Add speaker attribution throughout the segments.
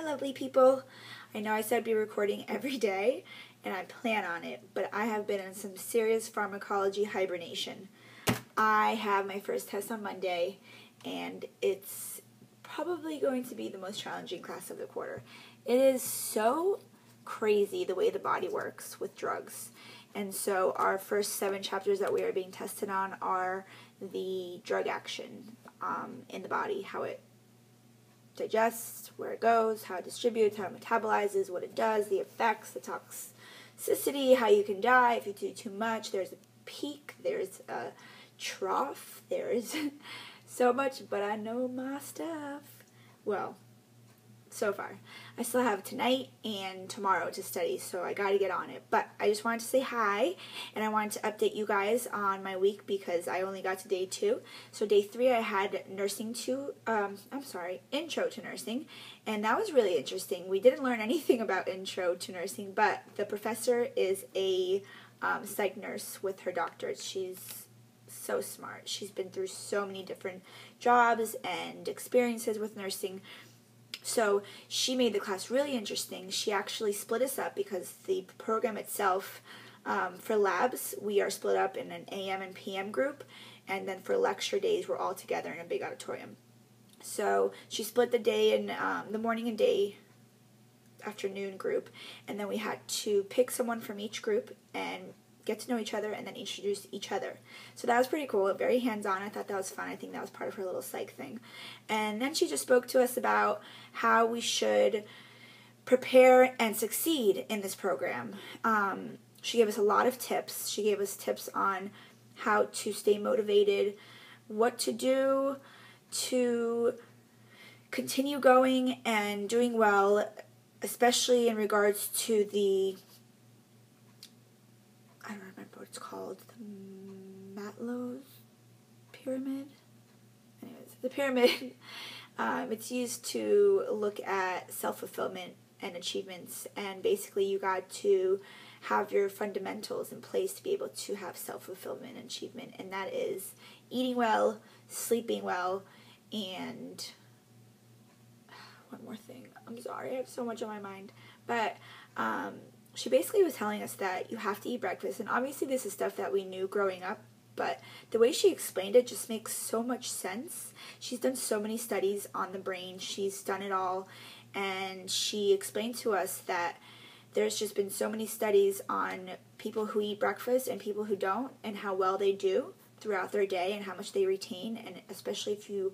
Speaker 1: lovely people. I know I said I'd be recording every day, and I plan on it, but I have been in some serious pharmacology hibernation. I have my first test on Monday, and it's probably going to be the most challenging class of the quarter. It is so crazy the way the body works with drugs. And so our first 7 chapters that we are being tested on are the drug action in the body, how it digests, where it goes, how it distributes, how it metabolizes, what it does, the effects, the toxicity, how you can die if you do too much. There's a peak, there's a trough, there's so much, but I know my stuff. Well, so far. I still have tonight and tomorrow to study, so I gotta get on it. But I just wanted to say hi, and I wanted to update you guys on my week because I only got to day 2. So day 3 I had intro to nursing, and that was really interesting. We didn't learn anything about intro to nursing, but the professor is a psych nurse with her doctorate. She's so smart. She's been through so many different jobs and experiences with nursing. So she made the class really interesting. She actually split us up because the program itself, for labs, we are split up in an AM and PM group, and then for lecture days, we're all together in a big auditorium. So she split the day in the morning and afternoon group, and then we had to pick someone from each group and get to know each other and then introduce each other. So that was pretty cool, very hands-on. I thought that was fun. I think that was part of her little psych thing. And then she just spoke to us about how we should prepare and succeed in this program. She gave us a lot of tips. She gave us tips on how to stay motivated, what to do to continue going and doing well, especially in regards to the, I don't remember what it's called, the Maslow's pyramid? Anyways, the pyramid, it's used to look at self-fulfillment and achievements, and basically you got to have your fundamentals in place to be able to have self-fulfillment and achievement, and that is eating well, sleeping well, and one more thing. I'm sorry, I have so much on my mind, but she basically was telling us that you have to eat breakfast, and obviously this is stuff that we knew growing up, but the way she explained it just makes so much sense. She's done so many studies on the brain, she's done it all, and she explained to us that there's just been so many studies on people who eat breakfast and people who don't, and how well they do throughout their day and how much they retain, and especially if you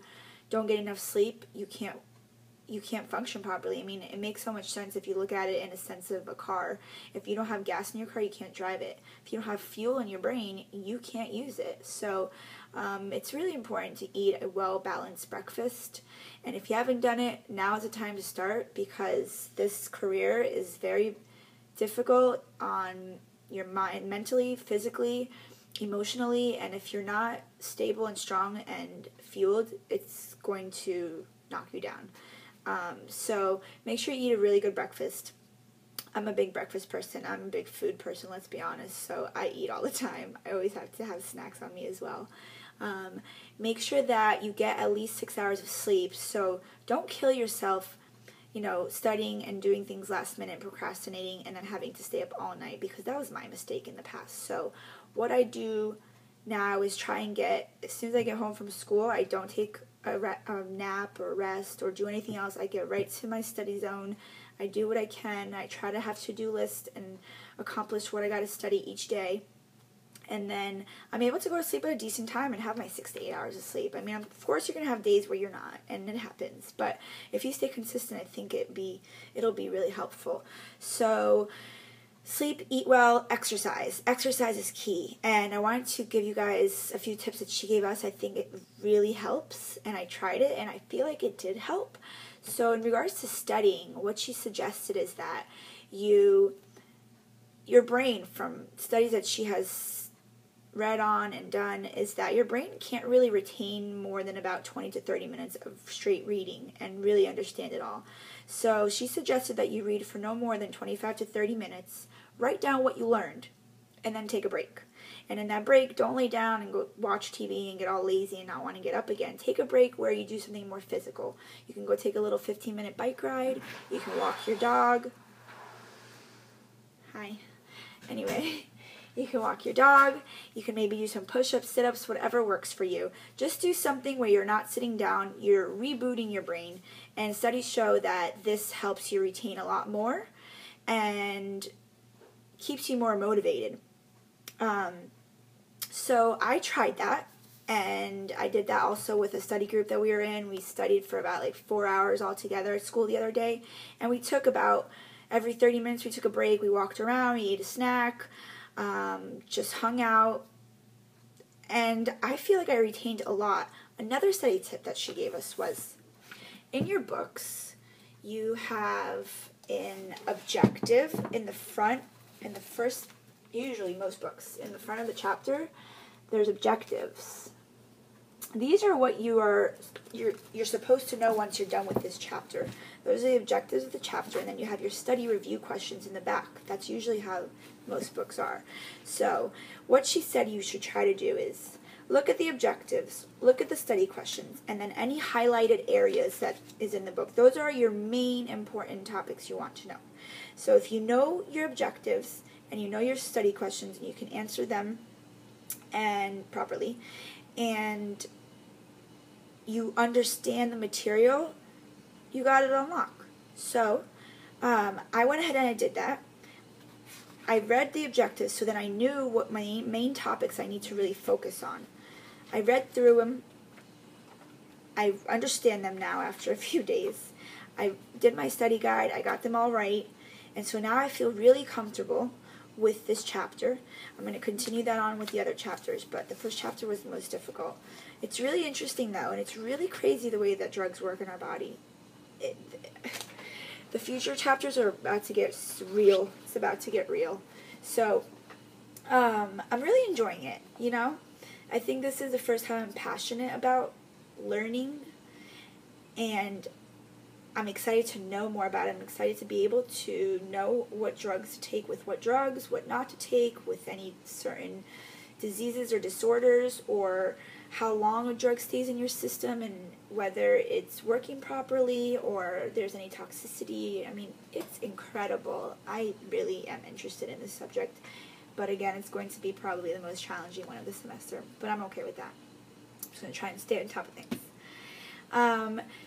Speaker 1: don't get enough sleep, you can't function properly. I mean, it makes so much sense if you look at it in a sense of a car. If you don't have gas in your car, you can't drive it. If you don't have fuel in your brain, you can't use it. So it's really important to eat a well-balanced breakfast. And if you haven't done it, now is the time to start, because this career is very difficult on your mind, mentally, physically, emotionally, and if you're not stable and strong and fueled, it's going to knock you down. So make sure you eat a really good breakfast. I'm a big breakfast person. I'm a big food person, let's be honest. So I eat all the time. I always have to have snacks on me as well. Make sure that you get at least 6 hours of sleep. So don't kill yourself, studying and doing things last minute, procrastinating, and then having to stay up all night, because that was my mistake in the past. So what I do now is try and as soon as I get home from school, I don't take a nap or rest or do anything else. I get right to my study zone. I do what I can. I try to have to-do lists and accomplish what I got to study each day. And then I'm able to go to sleep at a decent time and have my 6 to 8 hours of sleep. I mean, of course you're going to have days where you're not, and it happens. But if you stay consistent, I think it'll be really helpful. So sleep, eat well, exercise. Exercise is key. And I wanted to give you guys a few tips that she gave us. I think it really helps, and I tried it, and I feel like it did help. So in regards to studying, what she suggested is that your brain, from studies that she has read on and done, is that your brain can't really retain more than about 20 to 30 minutes of straight reading and really understand it all. So she suggested that you read for no more than 25 to 30 minutes, write down what you learned, and then take a break. And in that break, don't lay down and go watch TV and get all lazy and not want to get up again. Take a break where you do something more physical. You can go take a little 15-minute bike ride. You can walk your dog. Hi. Anyway, you can walk your dog. You can maybe do some push-ups, sit-ups, whatever works for you. Just do something where you're not sitting down. You're rebooting your brain. And studies show that this helps you retain a lot more and keeps you more motivated. So I tried that, and I did that also with a study group that we were in. We studied for about like 4 hours all together at school the other day, and we took about every 30 minutes we took a break. We walked around, we ate a snack, just hung out, and I feel like I retained a lot. Another study tip that she gave us was, in your books, you have an objective in the front, in the first, usually most books, in the front of the chapter, there's objectives. These are what you're supposed to know once you're done with this chapter. Those are the objectives of the chapter, and then you have your study review questions in the back. That's usually how most books are. So what she said you should try to do is look at the objectives, look at the study questions, and then any highlighted areas that is in the book. Those are your main important topics you want to know. So if you know your objectives and you know your study questions, and you can answer them and properly, and you understand the material, you got it on lock. So I went ahead and I did that. I read the objectives so that I knew what my main topics I need to really focus on. I read through them. I understand them now after a few days. I did my study guide. I got them all right. And so now I feel really comfortable with this chapter. I'm going to continue that on with the other chapters, but the first chapter was the most difficult. It's really interesting, though, and it's really crazy the way that drugs work in our body. The future chapters are about to get real. It's about to get real. So, I'm really enjoying it, you know? I think this is the first time I'm passionate about learning, and I'm excited to know more about it. I'm excited to be able to know what drugs to take with what drugs, what not to take with any certain diseases or disorders, or how long a drug stays in your system and whether it's working properly or there's any toxicity. I mean, it's incredible. I really am interested in this subject. But again, it's going to be probably the most challenging one of the semester. But I'm okay with that. I'm just going to try and stay on top of things.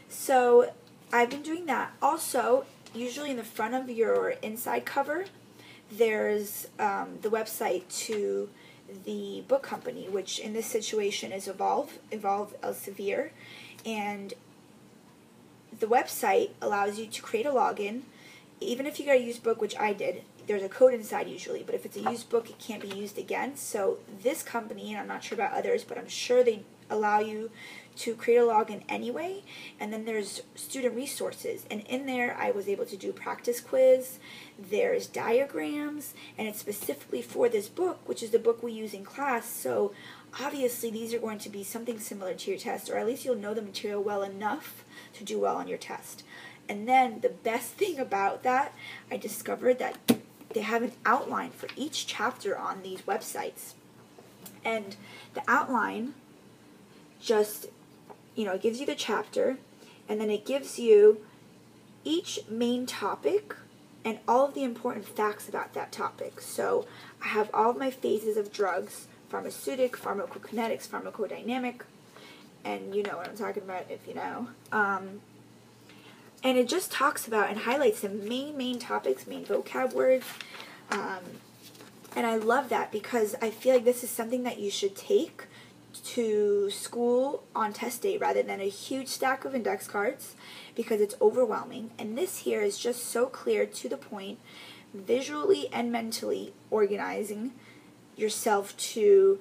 Speaker 1: So I've been doing that. Also, usually in the front of your inside cover, there's the website to the book company, which in this situation is Evolve Elsevier. And the website allows you to create a login. Even if you got a used book, which I did, there's a code inside usually, but if it's a used book, it can't be used again. So this company, and I'm not sure about others, but I'm sure they allow you to create a login anyway. And then there's student resources, and in there I was able to do practice quiz, there's diagrams, and it's specifically for this book, which is the book we use in class. So obviously these are going to be something similar to your test, or at least you'll know the material well enough to do well on your test. And then the best thing about that, I discovered that they have an outline for each chapter on these websites. And the outline just, it gives you the chapter, and then it gives you each main topic and all of the important facts about that topic. So I have all of my phases of drugs: pharmaceutic, pharmacokinetics, pharmacodynamic, and you know what I'm talking about if you know. And it just talks about and highlights the main topics, main vocab words. And I love that because I feel like this is something that you should take to school on test day rather than a huge stack of index cards, because it's overwhelming. And this here is just so clear, to the point, visually and mentally organizing yourself to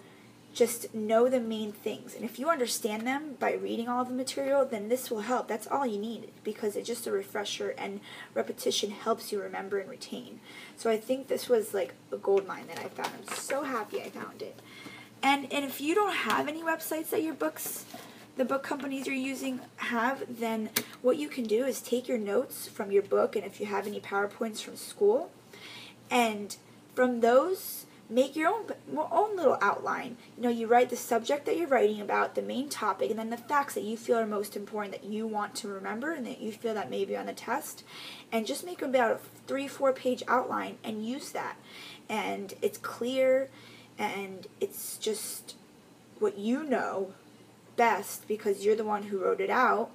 Speaker 1: just know the main things. And if you understand them by reading all the material, then this will help. That's all you need, because it's just a refresher, and repetition helps you remember and retain. So I think this was like a gold mine that I found. I'm so happy I found it. And if you don't have any websites that the book companies you're using have, then what you can do is take your notes from your book, and if you have any PowerPoints from school, and from those, make your own little outline. You know, you write the subject that you're writing about, the main topic, and then the facts that you feel are most important that you want to remember and that you feel that may be on the test. And just make about a 3-4 page outline and use that. And it's clear and it's just what you know best because you're the one who wrote it out.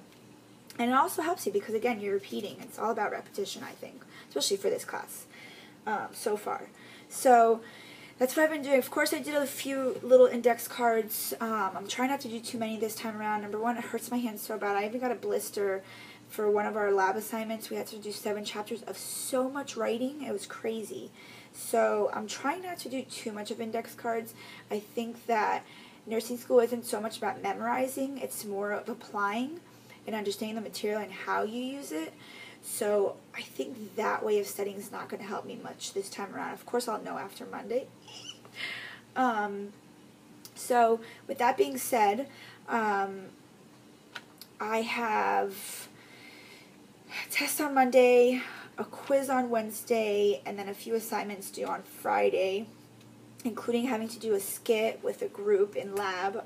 Speaker 1: And it also helps you because, again, you're repeating. It's all about repetition, I think, especially for this class so far. So that's what I've been doing. Of course, I did a few little index cards. I'm trying not to do too many this time around. Number one, it hurts my hands so bad. I even got a blister for one of our lab assignments. We had to do 7 chapters of so much writing. It was crazy. So I'm trying not to do too much of index cards. I think that nursing school isn't so much about memorizing. It's more of applying and understanding the material and how you use it. So I think that way of studying is not going to help me much this time around. Of course, I'll know after Monday. So with that being said, I have a test on Monday, a quiz on Wednesday, and then a few assignments due on Friday, including having to do a skit with a group in lab,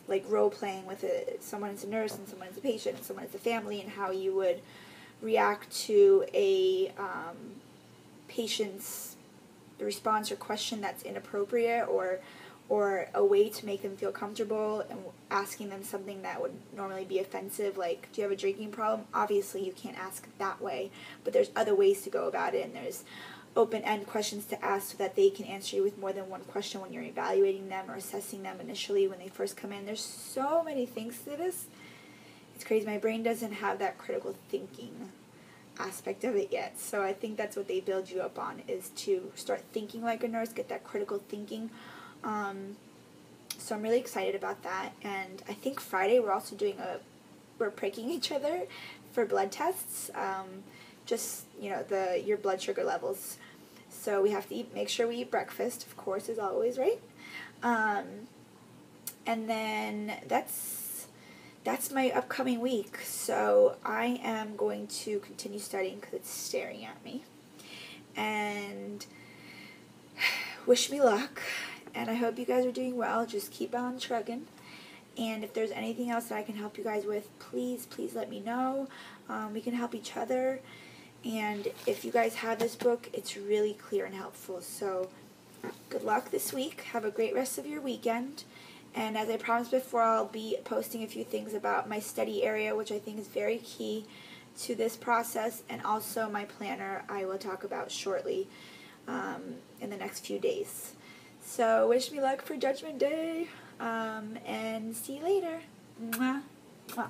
Speaker 1: like role-playing with someone as a nurse and someone as a patient and someone as a family, and how you would react to a patient's response or question that's inappropriate, or a way to make them feel comfortable, and asking them something that would normally be offensive, like, do you have a drinking problem? Obviously, you can't ask that way, but there's other ways to go about it, and there's open-end questions to ask so that they can answer you with more than one question when you're evaluating them or assessing them initially when they first come in. There's so many things to this. It's crazy. My brain doesn't have that critical thinking aspect of it yet. So I think that's what they build you up on, is to start thinking like a nurse, get that critical thinking. So I'm really excited about that. And I think Friday we're also doing we're pricking each other for blood tests. Just, you know, your blood sugar levels. So we have to make sure we eat breakfast, of course, as always, right? And then that's my upcoming week. So I am going to continue studying because it's staring at me. And wish me luck. And I hope you guys are doing well. Just keep on trucking. And if there's anything else that I can help you guys with, please let me know. We can help each other. And if you guys have this book, it's really clear and helpful. So good luck this week. Have a great rest of your weekend. And as I promised before, I'll be posting a few things about my study area, which I think is very key to this process, and also my planner I will talk about shortly in the next few days. So wish me luck for Judgment Day, and see you later. Mwah. Mwah.